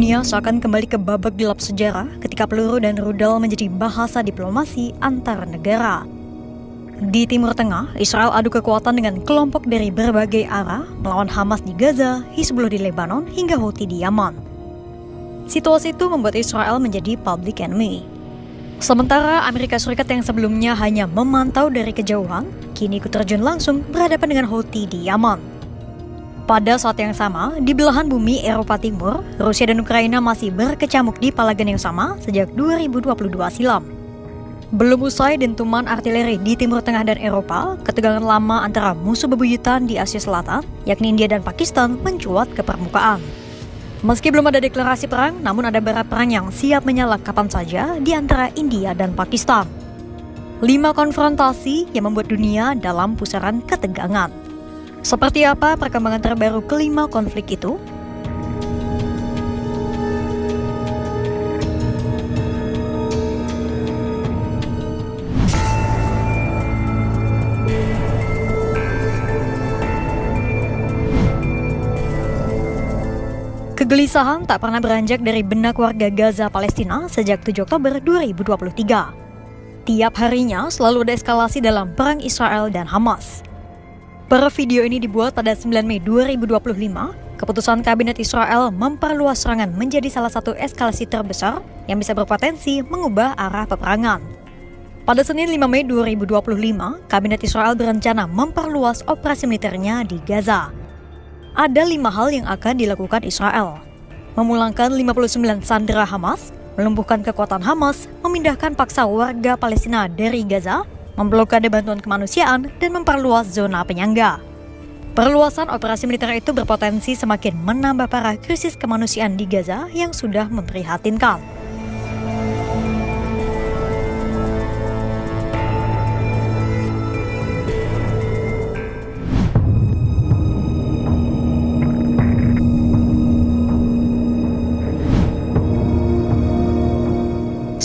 Dunia seakan kembali ke babak gelap sejarah ketika peluru dan rudal menjadi bahasa diplomasi antar negara. Di Timur Tengah, Israel adu kekuatan dengan kelompok dari berbagai arah melawan Hamas di Gaza, Hizbullah di Lebanon, hingga Houthi di Yaman. Situasi itu membuat Israel menjadi public enemy. Sementara Amerika Serikat yang sebelumnya hanya memantau dari kejauhan, kini ikut terjun langsung berhadapan dengan Houthi di Yaman. Pada saat yang sama, di belahan bumi Eropa Timur, Rusia dan Ukraina masih berkecamuk di palagan yang sama sejak 2022 silam. Belum usai dentuman artileri di Timur Tengah dan Eropa, ketegangan lama antara musuh bebuyutan di Asia Selatan, yakni India dan Pakistan, mencuat ke permukaan. Meski belum ada deklarasi perang, namun ada bara perang yang siap menyala kapan saja di antara India dan Pakistan. 5 konfrontasi yang membuat dunia dalam pusaran ketegangan. Seperti apa perkembangan terbaru kelima konflik itu? Kegelisahan tak pernah beranjak dari benak warga Gaza Palestina sejak 7 Oktober 2023. Tiap harinya selalu ada eskalasi dalam perang Israel dan Hamas. Per video ini dibuat pada 9 Mei 2025, keputusan Kabinet Israel memperluas serangan menjadi salah satu eskalasi terbesar yang bisa berpotensi mengubah arah peperangan. Pada Senin 5 Mei 2025, Kabinet Israel berencana memperluas operasi militernya di Gaza. Ada 5 hal yang akan dilakukan Israel. Memulangkan 59 sandera Hamas, melumpuhkan kekuatan Hamas, memindahkan paksa warga Palestina dari Gaza, memblokade bantuan kemanusiaan, dan memperluas zona penyangga. Perluasan operasi militer itu berpotensi semakin menambah parah krisis kemanusiaan di Gaza yang sudah memprihatinkan.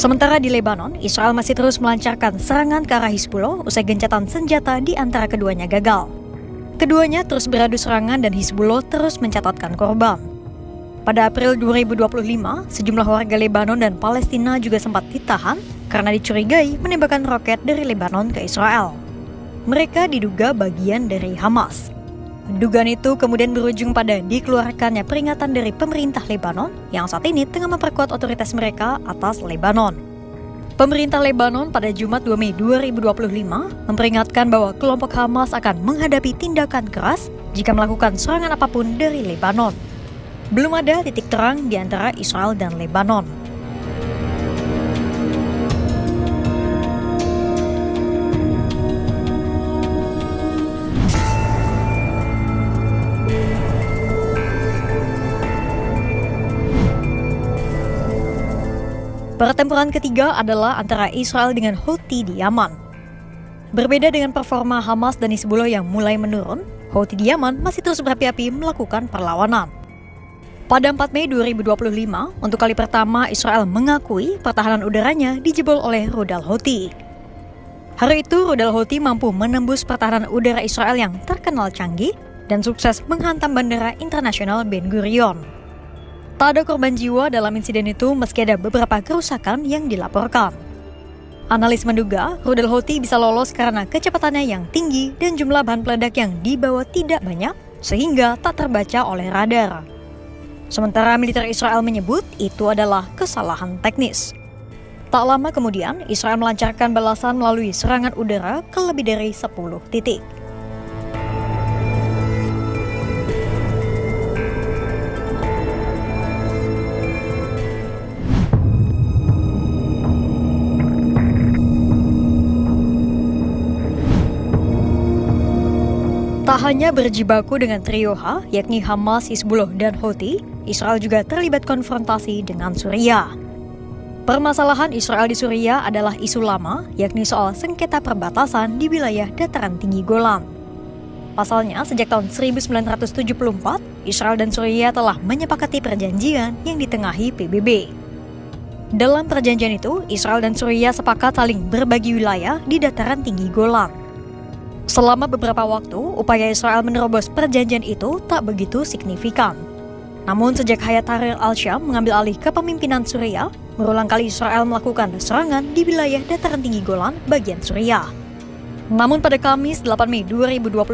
Sementara di Lebanon, Israel masih terus melancarkan serangan ke arah Hizbullah usai gencatan senjata di antara keduanya gagal. Keduanya terus beradu serangan dan Hizbullah terus mencatatkan korban. Pada April 2025, sejumlah warga Lebanon dan Palestina juga sempat ditahan karena dicurigai menembakkan roket dari Lebanon ke Israel. Mereka diduga bagian dari Hamas. Dugaan itu kemudian berujung pada dikeluarkannya peringatan dari pemerintah Lebanon yang saat ini tengah memperkuat otoritas mereka atas Lebanon. Pemerintah Lebanon pada Jumat 2 Mei 2025 memperingatkan bahwa kelompok Hamas akan menghadapi tindakan keras jika melakukan serangan apapun dari Lebanon. Belum ada titik terang di antara Israel dan Lebanon. Pertempuran ketiga adalah antara Israel dengan Houthi di Yaman. Berbeda dengan performa Hamas dan Hizbullah yang mulai menurun, Houthi di Yaman masih terus berapi-api melakukan perlawanan. Pada 4 Mei 2025, untuk kali pertama Israel mengakui pertahanan udaranya dijebol oleh rudal Houthi. Hari itu, rudal Houthi mampu menembus pertahanan udara Israel yang terkenal canggih dan sukses menghantam Bandara Internasional Ben Gurion. Tak ada korban jiwa dalam insiden itu meski ada beberapa kerusakan yang dilaporkan. Analis menduga rudal Houthi bisa lolos karena kecepatannya yang tinggi dan jumlah bahan peledak yang dibawa tidak banyak sehingga tak terbaca oleh radar. Sementara militer Israel menyebut itu adalah kesalahan teknis. Tak lama kemudian, Israel melancarkan balasan melalui serangan udara ke lebih dari 10 titik. Tak hanya berjibaku dengan trio H, yakni Hamas, Hizbullah, dan Houthi, Israel juga terlibat konfrontasi dengan Suriah. Permasalahan Israel di Suriah adalah isu lama, yakni soal sengketa perbatasan di wilayah dataran tinggi Golan. Pasalnya, sejak tahun 1974, Israel dan Suriah telah menyepakati perjanjian yang ditengahi PBB. Dalam perjanjian itu, Israel dan Suriah sepakat saling berbagi wilayah di dataran tinggi Golan. Selama beberapa waktu, upaya Israel menerobos perjanjian itu tak begitu signifikan. Namun sejak Hayat Tahrir al-Syam mengambil alih kepemimpinan Suriah, berulang kali Israel melakukan serangan di wilayah dataran tinggi Golan bagian Suriah. Namun pada Kamis 8 Mei 2025,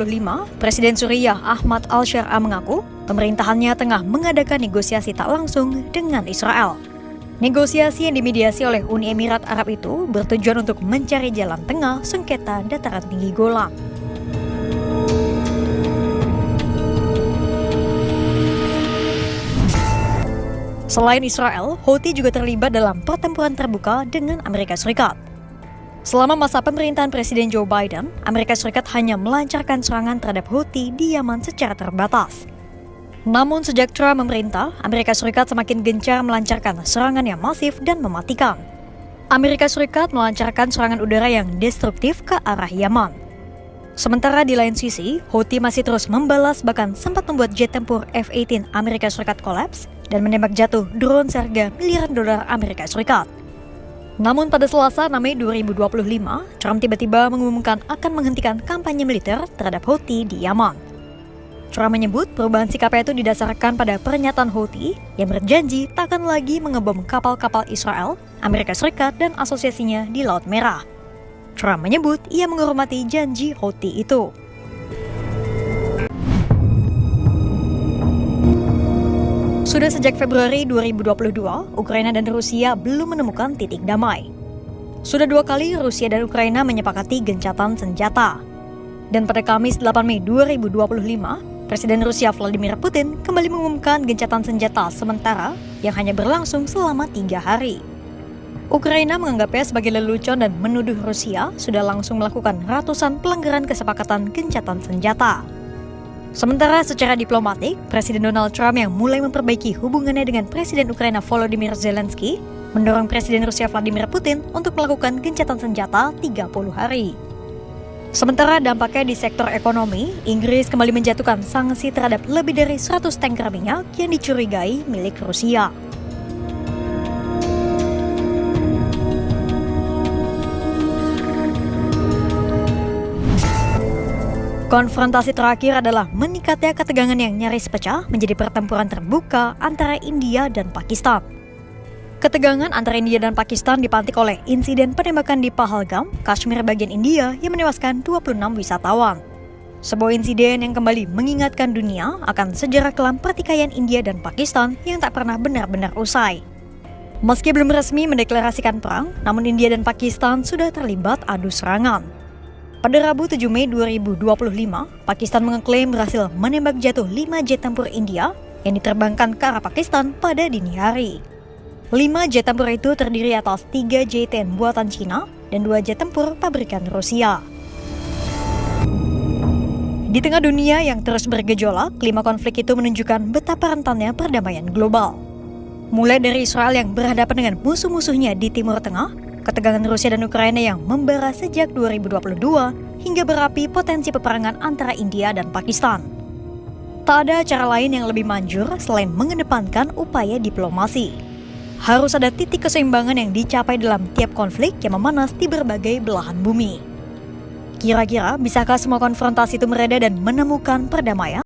Presiden Suriah Ahmad al-Sharaa mengaku pemerintahannya tengah mengadakan negosiasi tak langsung dengan Israel. Negosiasi yang dimediasi oleh Uni Emirat Arab itu bertujuan untuk mencari jalan tengah sengketa dataran tinggi Golan. Selain Israel, Houthi juga terlibat dalam pertempuran terbuka dengan Amerika Serikat. Selama masa pemerintahan Presiden Joe Biden, Amerika Serikat hanya melancarkan serangan terhadap Houthi di Yaman secara terbatas. Namun sejak Trump memerintah, Amerika Serikat semakin gencar melancarkan serangan yang masif dan mematikan. Amerika Serikat melancarkan serangan udara yang destruktif ke arah Yaman. Sementara di lain sisi, Houthi masih terus membalas bahkan sempat membuat jet tempur F-18 Amerika Serikat kolaps dan menembak jatuh drone seharga miliaran dolar Amerika Serikat. Namun pada Selasa 6 Mei 2025, Trump tiba-tiba mengumumkan akan menghentikan kampanye militer terhadap Houthi di Yaman. Trump menyebut perubahan sikapnya itu didasarkan pada pernyataan Houthi yang berjanji tak akan lagi mengebom kapal-kapal Israel, Amerika Serikat, dan asosiasinya di Laut Merah. Trump menyebut ia menghormati janji Houthi itu. Sudah sejak Februari 2022, Ukraina dan Rusia belum menemukan titik damai. Sudah 2 kali Rusia dan Ukraina menyepakati gencatan senjata. Dan pada Kamis 8 Mei 2025, Presiden Rusia Vladimir Putin kembali mengumumkan gencatan senjata sementara yang hanya berlangsung selama 3 hari. Ukraina menganggapnya sebagai lelucon dan menuduh Rusia sudah langsung melakukan ratusan pelanggaran kesepakatan gencatan senjata. Sementara secara diplomatik, Presiden Donald Trump yang mulai memperbaiki hubungannya dengan Presiden Ukraina Volodymyr Zelensky mendorong Presiden Rusia Vladimir Putin untuk melakukan gencatan senjata 30 hari. Sementara dampaknya di sektor ekonomi, Inggris kembali menjatuhkan sanksi terhadap lebih dari 100 tanker minyak yang dicurigai milik Rusia. Konfrontasi terakhir adalah meningkatnya ketegangan yang nyaris pecah menjadi pertempuran terbuka antara India dan Pakistan. Ketegangan antara India dan Pakistan dipantik oleh insiden penembakan di Pahalgam, Kashmir bagian India yang menewaskan 26 wisatawan. Sebuah insiden yang kembali mengingatkan dunia akan sejarah kelam pertikaian India dan Pakistan yang tak pernah benar-benar usai. Meski belum resmi mendeklarasikan perang, namun India dan Pakistan sudah terlibat adu serangan. Pada Rabu 7 Mei 2025, Pakistan mengeklaim berhasil menembak jatuh 5 jet tempur India yang diterbangkan ke arah Pakistan pada dini hari. 5 jet tempur itu terdiri atas 3 J-10 buatan Cina dan 2 jet tempur pabrikan Rusia. Di tengah dunia yang terus bergejolak, 5 konflik itu menunjukkan betapa rentannya perdamaian global. Mulai dari Israel yang berhadapan dengan musuh-musuhnya di Timur Tengah, ketegangan Rusia dan Ukraina yang membara sejak 2022, hingga berapi potensi peperangan antara India dan Pakistan. Tak ada cara lain yang lebih manjur selain mengedepankan upaya diplomasi. Harus ada titik keseimbangan yang dicapai dalam tiap konflik yang memanas di berbagai belahan bumi. Kira-kira bisakah semua konfrontasi itu mereda dan menemukan perdamaian?